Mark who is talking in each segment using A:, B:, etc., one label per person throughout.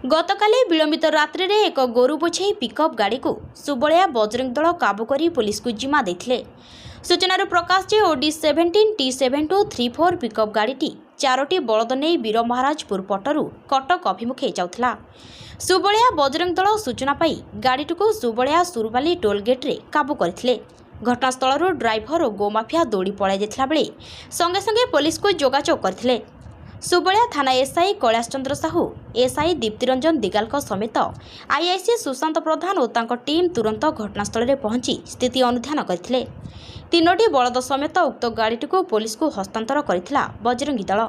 A: गतकाली विलंबित रात्रि रे एक गोरु बोझे पिकअप गाड़ी को सुबलिया बजरंग दल काबू कर पुलिस को जिम्मा देथिले। सूचनार प्रकाश जे ओडी 17 T7234 पिकअप गाड़ी चारोटी बलद नहीं वीर महाराजपुर पटरू कटक अभिमुखे जाउथला। सुबलिया बजरंग दल सूचना पाई गाड़ी को सुबलिया सुरबाली टोलगेट रे काबू करथिले। घटनास्थल ड्राइवर और गोमाफिया दौड़ी पलाई जाइथिला बेले संगे संगे पुलिस को जोगाजोग करथिले। सुबलिया थाना एसआई कैलाश चंद्र साहू, एसआई दीप्तिरंजन दिगाल समेत आईआईसी सुशांत प्रधान और तांको टीम तुरंत घटनास्थल में पहुंची स्थिति अनुध्यान करथिले। तीनोटी बलद समेत उक्त गाड़ी को पुलिस को हस्तांतर करथिला बजरंगी दल।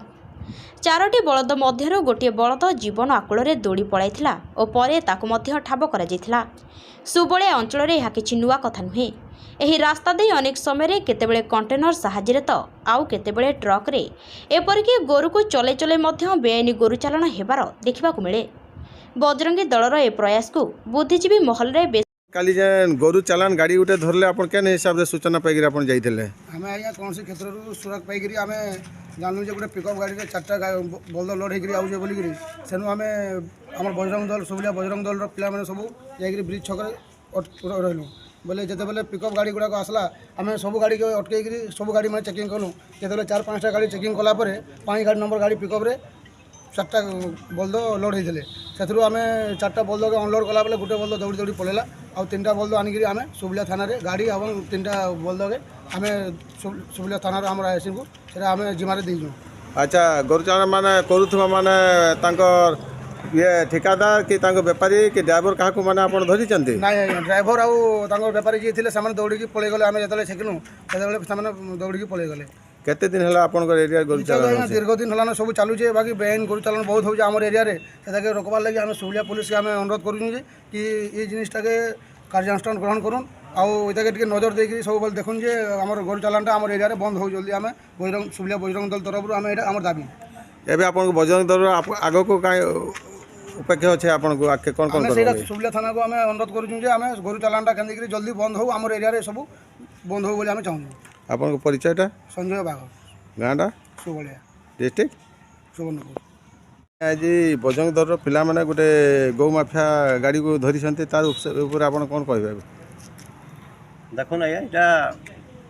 A: चारोटी बलद मध्यरु गोटे बलद जीवन आकुल में दौड़ी पलाइथिला और परे ताकु मध्य ठाब करा जाइथिला। सुबलिया अंचल में यह किछि नुआ कथा नुहे। एही रास्ता दे अनेक समय केतेबेले कंटेनर साहाय्य तो आउ केतेबेले ट्रक रे एपरिक गोरु को चले चले मध्य बेआईनी गोरु चालाण हेबार देखा मिले। बजरंगी दलर ए प्रयास को बुद्धिजीवी महल रे
B: काली गोरु चालान गाड़ी गोटे धरले आपन केन हिसाब से सूचना पाइकरी आपन जाइथिले?
C: हमें आज्ञा कौन से क्षेत्र सुरक्षा पाइकरी आमे जानलु जे गोटे पिकअप गाड़ी रे चारटा बलद लोड होकरी आउजे बोलिकरी सेनु हमें हमर बजरंग दल सुबलिया बजरंग दल रो पिला माने सब जाइकरी ब्रिज छकरे रहलु बोले जिते बेले पिकअप गाड़ी गुड़ाक आसला आम सब गाड़ी के अटकईकरी सब गाड़ी में चेकिंग कलु। जिते 4-5टा गाड़ी चेकिंग कलापर 5 गाड़ी नंबर गाड़ी पिकअप रे 4टा बलद लोड होते से आम 4टा बलद के अनलोड कला बेले गोटे बलद दौड़ी दौड़ी पलैला आ 3टा बलद आनिक आम सुबलिया थाना रे गाड़ी और 3टा बलद के आम सुबलिया थाना आम आईसी को आम जिम्मारे देजु।
B: अच्छा गोरु चालान माने करूथबा माने तांकर ये ठेकादार कि बेपारी कि ड्राइवर क्या मैंने आप धरी ना
C: ड्राइवर आउ बेपारी जी थे दौड़ी पलि गले आम जो छेकिलु से दौड़ी पलि गले।
B: केते दिन है आप एरिया गोरु चालान?
C: दीर्घ दिन है सब चलुचे बाकी बेआईन गोरु चालान बहुत होम एरिया से रोकबार लगे आम सुबलिया पुलिस के आम अनुरोध करूँ कि ये जिनटा के कार्यानुष्ठान ग्रहण करूँ आगे टे नजर देकर सब बेल देखुन जे आम गोरु चालानटा आम एरिया बंद हो जल्दी आम सुबलिया बजरंग दल तरफ आम आम दाबी
B: एवं आप बजरंग दल आग को कहीं उपेक्षा अच्छे आपको आगे कौन कौन
C: सुबलिया थाना को आम अनुरोध करें गोरु चालानटा केन्द्र जल्दी बंद हो आम एरिया सब बंद हो बोली चाहूँ।
B: आपन परिचयटा?
C: संजय बाग,
B: गाँटा
C: सुबलिया,
B: डिस्ट्रिक्ट
C: सुवर्णपुर।
B: आज बजरंग दल पिला माने गोटे गौ माफिया गाड़ी को धरी तार ऊपर आप कौन कहे?
D: देखो ना यहाँ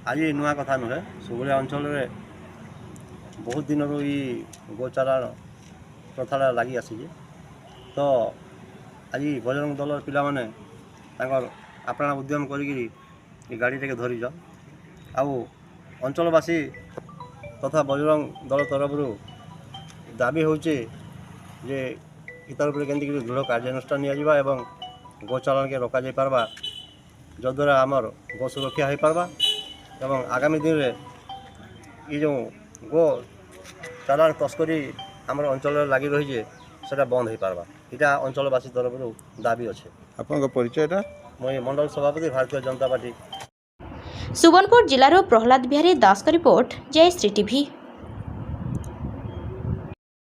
D: आज नुआ कथा नुहे सुबलिया अंचल में बहुत दिन गो चालान प्रथा लगी आसी तो आज बजरंग दल पिला माने अपना उद्यम करी गाड़ी टे धरी जाओ आउ अंचलवासी तथा बजरंग दल तरफ दाबी होचे जे इतार पर केंद्र दृढ़ कार्यानुष्ठान निया एवं गो चालान के रोका जाई पारबा जद्वारा आमर गो सुरक्षा हो पारबा एवं आगामी दिन में ये जो गो चालान तस्करी आमर अंचल लगी रही है सेटा बंद हो पारबा इटा अंचलवासी तरफ दाबी अच्छे।
B: आपन परिचयटा?
D: मैं मंडल सभापति भारतीय जनता पार्टी।
A: सुवर्णपुर जिलार प्रहलाद बिहारी दास का रिपोर्ट, जयश्री टीवी।